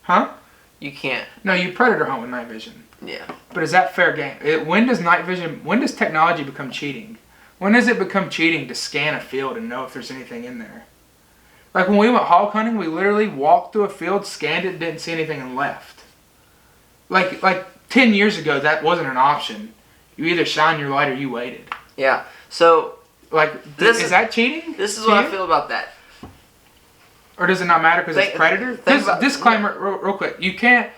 Huh? You can't. No, you predator hunt with night vision. Yeah. But is that fair game? When does technology become cheating? When does it become cheating to scan a field and know if there's anything in there? Like when we went hog hunting, we literally walked through a field, scanned it, didn't see anything, and left. Like 10 years ago, that wasn't an option. You either shine your light or you waited. Yeah. So, like, is that cheating? This is what I feel about that. Or does it not matter because it's predator? Disclaimer, real quick. You can't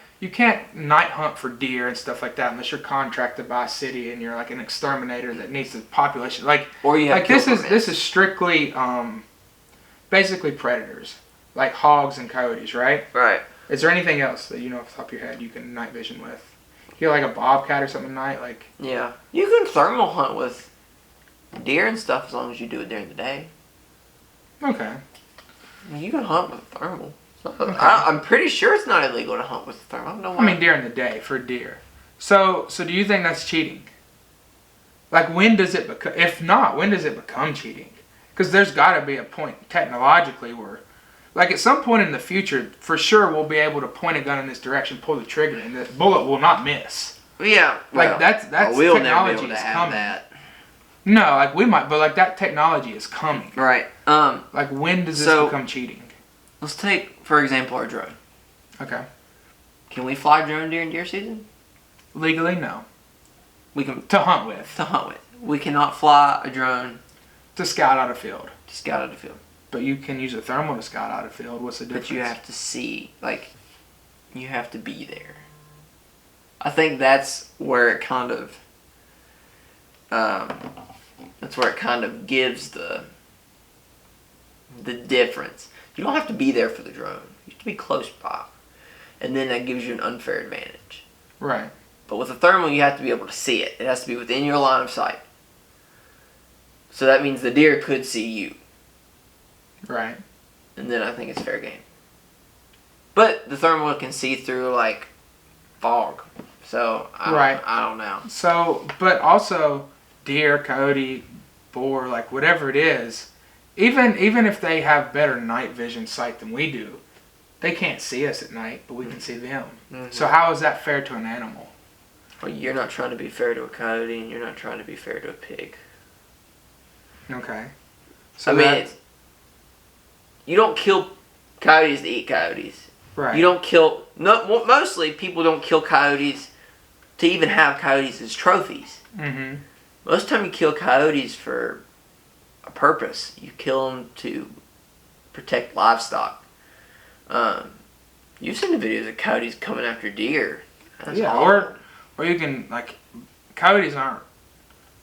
night hunt for deer and stuff like that unless you're contracted by a city and you're like an exterminator that needs the population. Like, or you have this is strictly basically predators like hogs and coyotes, right? Right. Is there anything else that you know off the top of your head you can night vision with? You like a bobcat or something at night, like? Yeah, you can thermal hunt with deer and stuff as long as you do it during the day. Okay. You can hunt with thermal. Okay. I'm pretty sure it's not illegal to hunt with thermal. I don't know why. I mean, during the day for deer. So do you think that's cheating? Like, when does it become? If not, when does it become cheating? Because there's got to be a point technologically where, like, at some point in the future, for sure we'll be able to point a gun in this direction, pull the trigger, and the bullet will not miss. Yeah. Like that's we'll technology never be able to is have coming. That. No, like we might, but like that technology is coming. Right. Like, when does this become cheating? Let's take, for example, our drone. Okay. Can we fly a drone during deer season? Legally, no. We can to hunt with. We cannot fly a drone to scout out a field. But you can use a thermal to scout out a field. What's the difference? But you have to see, like, you have to be there. I think that's where it kind of, gives the difference. You don't have to be there for the drone. You have to be close by. And then that gives you an unfair advantage. Right. But with a thermal, you have to be able to see it. It has to be within your line of sight. So that means the deer could see you. Right. And then I think it's fair game. But the thermal can see through, like, fog. So, I don't know. So, but also, deer, coyote, boar, like, whatever it is, even if they have better night vision sight than we do, they can't see us at night, but we can see them. Mm-hmm. So how is that fair to an animal? Well, you're not trying to be fair to a coyote, and you're not trying to be fair to a pig. Okay. So I mean, you don't kill coyotes to eat coyotes. Right. You don't kill... mostly, people don't kill coyotes to even have coyotes as trophies. Mm-hmm. Most of the time you kill coyotes for a purpose. You kill them to protect livestock. You've seen the videos of coyotes coming after deer. That's awful. or you can, like, coyotes are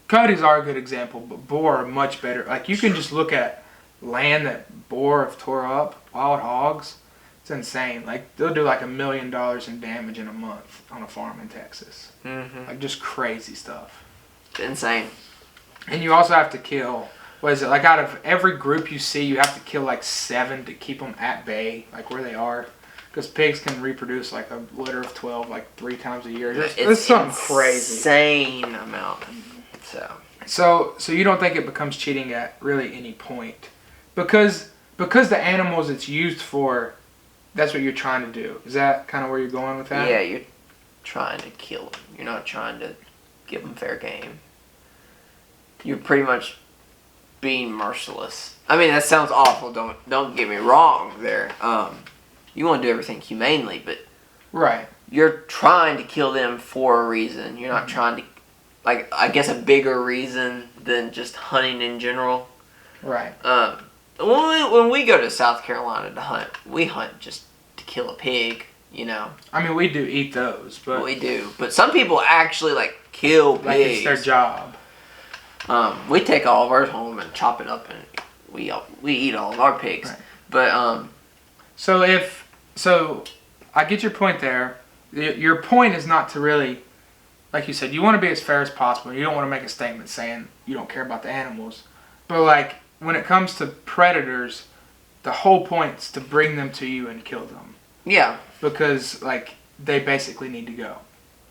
a good example, but boar are much better. Like, you can just look at land that boar have tore up, wild hogs. It's insane. Like, they'll do like $1 million in damage in a month on a farm in Texas. Mm-hmm. Like, just crazy stuff. It's insane. And you also have to kill, what is it, like, out of every group you see, you have to kill like 7 to keep them at bay, like where they are. Because pigs can reproduce like a litter of 12 like 3 times a year. It's something crazy. Insane amount. So you don't think it becomes cheating at really any point? Because the animals it's used for, that's what you're trying to do. Is that kind of where you're going with that? Yeah, you're trying to kill them. You're not trying to give them fair game. You're pretty much being merciless. I mean, that sounds awful. Don't get me wrong there. You want to do everything humanely, but right. You're trying to kill them for a reason. You're not trying to, like, I guess a bigger reason than just hunting in general. Right. When we go to South Carolina to hunt, we hunt just to kill a pig. you know. I mean, we do eat those, but We do. But some people actually, like, kill pigs. like it's their job. We take all of ours home and chop it up, and we eat all of our pigs. Right. But, So I get your point there. Your point is not to really, like you said, you want to be as fair as possible. You don't want to make a statement saying you don't care about the animals. But like when it comes to predators, the whole point is to bring them to you and kill them. yeah. Because like they basically need to go.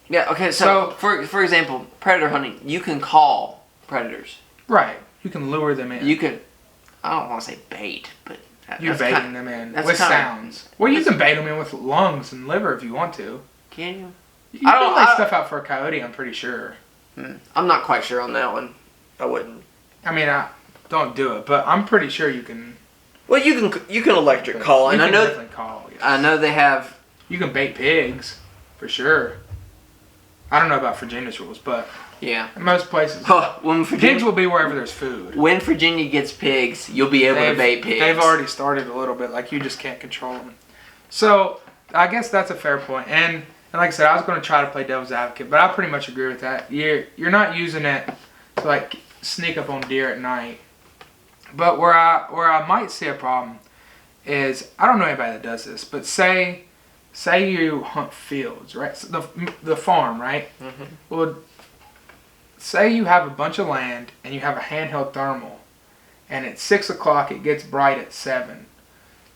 Yeah, okay, so for example, predator hunting, you can call predators. Right. You can lure them in. You could, I don't want to say bait, but You're that's baiting kinda, them in that's with kinda- sounds. Well, you can bait them in with lungs and liver if you want to. Can you? You can lay stuff out for a coyote, I'm pretty sure. I'm not quite sure on that one. I wouldn't. I mean, don't do it, but I'm pretty sure you can. Well, you can electric call, and you I can know definitely call. Yes. I know they have. You can bait pigs, for sure. I don't know about Virginia's rules, but Yeah. in most places, When pigs will be wherever there's food. When Virginia gets pigs, you'll be able to bait pigs. They've already started a little bit, like you just can't control them. So I guess that's a fair point. And like I said, I was going to try to play devil's advocate, but I pretty much agree with that. You're not using it to like sneak up on deer at night. But where I might see a problem is, I don't know anybody that does this, but say you hunt fields, right? So the farm, right? Mm-hmm. Well, say you have a bunch of land and you have a handheld thermal, and at 6 o'clock it gets bright at 7.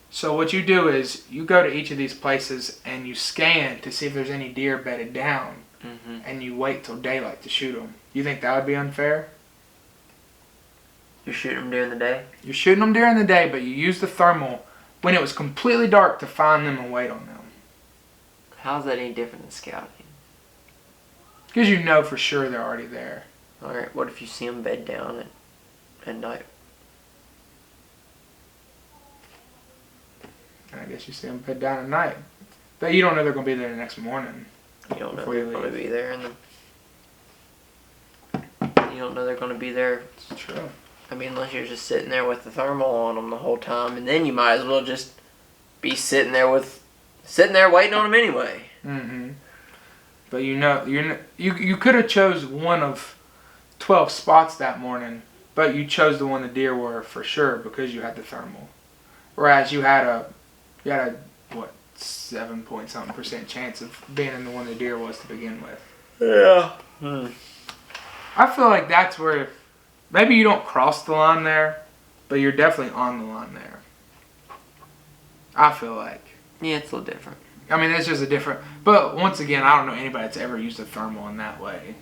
So what you do is you go to each of these places and you scan to see if there's any deer bedded down, and you wait till daylight to shoot them. You think that would be unfair? You shoot them during the day. You're shooting them during the day, but you use the thermal when it was completely dark to find them and wait on them. How's that any different than scouting? Because you know for sure they're already there. All right. What if you see them bed down at night? And I guess you see them bed down at night. But you don't know they're going to be there the next morning. You don't know Before they're you going to leave. be there, you don't know they're going to be there. It's true. I mean, unless you're just sitting there with the thermal on them the whole time, and then you might as well just be sitting there waiting on them anyway. Mm-hmm. But you could have chose one of 12 spots that morning, but you chose the one the deer were for sure because you had the thermal. Whereas you had a 7-point-something% chance of being in the one the deer was to begin with. Yeah. I feel like that's where maybe you don't cross the line there, but you're definitely on the line there. I feel like. Yeah, it's a little different. I mean, it's just a different. But once again, I don't know anybody that's ever used a thermal in that way.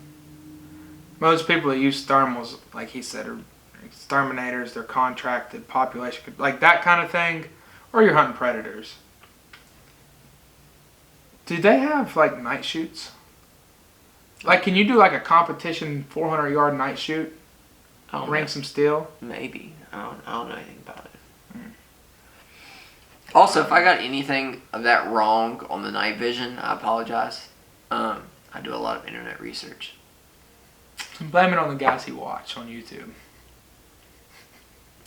Most people that use thermals, like he said, are exterminators. They're contracted, population, like that kind of thing, or you're hunting predators. Do they have like night shoots? Like, can you do like a competition 400-yard night shoot? Ring some steel? Maybe. I don't know anything about it. Also, if I got anything of that wrong on the night vision, I apologize. I do a lot of internet research. Blame it on the guys he watched on YouTube.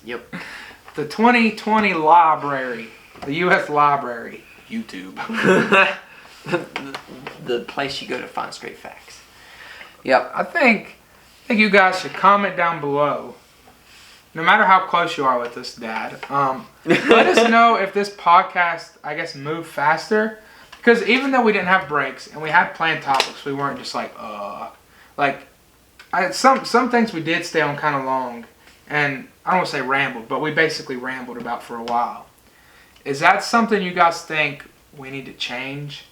Yep. The 2020 library, the U.S. library, YouTube. the place you go to find straight facts. Yep. I think you guys should comment down below, no matter how close you are with this, Dad. Let us know if this podcast, I guess, moved faster. Because even though we didn't have breaks and we had planned topics, we weren't just like some things we did stay on kind of long, and I don't want to say rambled, but we basically rambled about for a while. Is that something you guys think we need to change?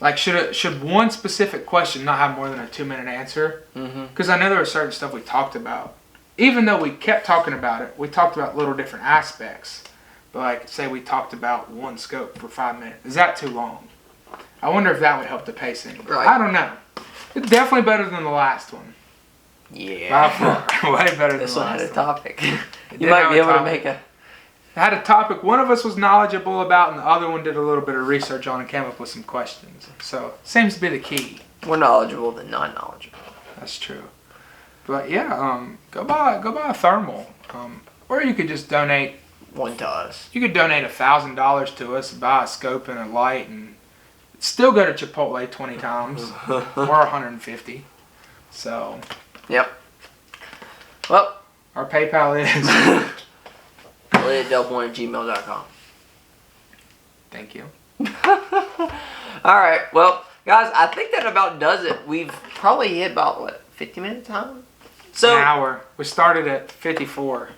Like, should one specific question not have more than a 2-minute answer? Because I know there was certain stuff we talked about. Even though we kept talking about it, we talked about little different aspects. But like, say we talked about one scope for 5 minutes. Is that too long? I wonder if that would help the pacing. Right. I don't know. It's definitely better than the last one. Yeah. By far. Way better than This the one last had a one. topic. It You did might have be a able to topic. make a... It had a topic one of us was knowledgeable about and the other one did a little bit of research on and came up with some questions. So, seems to be the key. More knowledgeable than non-knowledgeable. That's true. But yeah, go buy a thermal. Or you could just donate. One to us. You could donate $1,000 to us, buy a scope and a light, and still go to Chipotle 20 times or 150. So, yep. Well, our PayPal is LillyDelPoint@gmail.com. Thank you. All right. Well, guys, I think that about does it. We've probably hit about, what, 50 minutes time? So, an hour. We started at 54.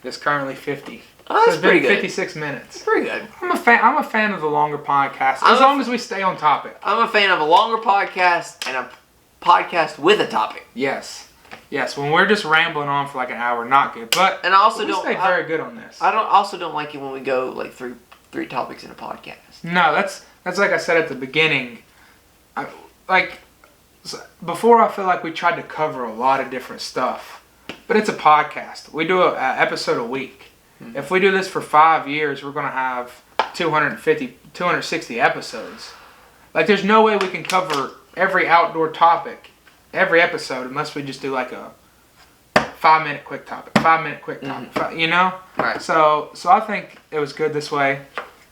It's currently 50. Oh, that's so it's pretty been good. 56 minutes. That's pretty good. I'm a fan of the longer podcasts, as long as we stay on topic. I'm a fan of a longer podcast and a podcast with a topic. Yes. Yes, when we're just rambling on for like an hour, not good. But and I also we stay very good on this. I also don't like it when we go like three topics in a podcast. No, that's like I said at the beginning. Before, I feel like we tried to cover a lot of different stuff, but it's a podcast. We do an episode a week. Mm-hmm. If we do this for 5 years, we're gonna have 260 episodes. Like, there's no way we can cover every outdoor topic every episode unless we just do like a 5-minute quick topic, 5-minute quick topic. Mm-hmm. You know? Right. So I think it was good this way.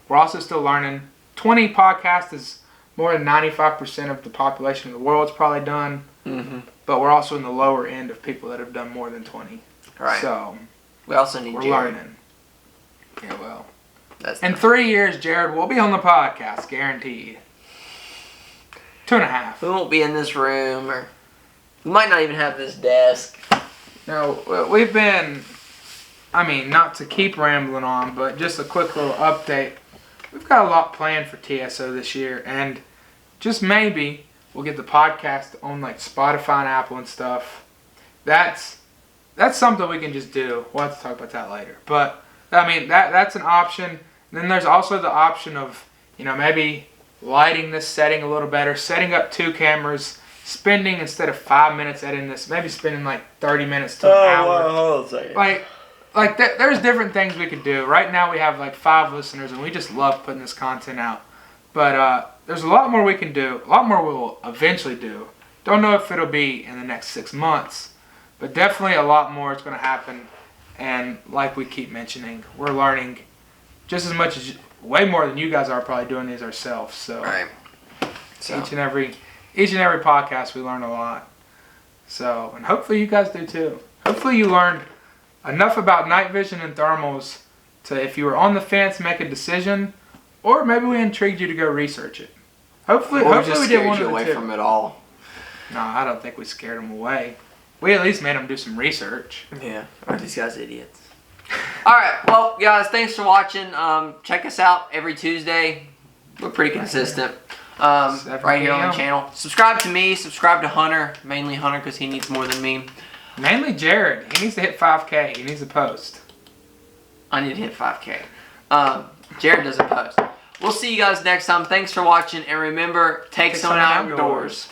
We're also still learning. 20 podcasts is more than 95% of the population of the world's probably done. Mm-hmm. But we're also in the lower end of people that have done more than 20. Right. So we also need Jared. Learning. Yeah, well. In 3 years, Jared will be on the podcast, guaranteed. 2.5. We won't be in this room, or we might not even have this desk. No, we've been, not to keep rambling on, but just a quick little update. We've got a lot planned for TSO this year, and just maybe we'll get the podcast on like Spotify and Apple and stuff. That's something we can just do. We'll have to talk about that later. But that's an option. And then there's also the option of, maybe lighting this setting a little better, setting up 2 cameras, spending, instead of 5 minutes editing this, maybe spending like 30 minutes to an hour. Wow, hold on a second. There's different things we could do. Right now we have like 5 listeners, and we just love putting this content out. But there's a lot more we can do. A lot more we will eventually do. Don't know if it'll be in the next 6 months, but definitely a lot more is going to happen. And like we keep mentioning, we're learning just as much way more than you guys are probably doing these ourselves. So, right. So each and every podcast we learn a lot. So, and hopefully you guys do too. Hopefully you learned enough about night vision and thermals to, if you were on the fence, make a decision, or maybe we intrigued you to go research it. Hopefully we did one of the away two. from it all. No, I don't think we scared them away. We at least made them do some research. Yeah, aren't these guys idiots? Alright, well, guys, thanks for watching. Check us out every Tuesday. We're pretty consistent. Right here on the channel. Subscribe to me, subscribe to Hunter. Mainly Hunter because he needs more than me. Mainly Jared. He needs to hit 5K. He needs to post. I need to hit 5K. Jared doesn't post. We'll see you guys next time. Thanks for watching. And remember, take someone outdoors.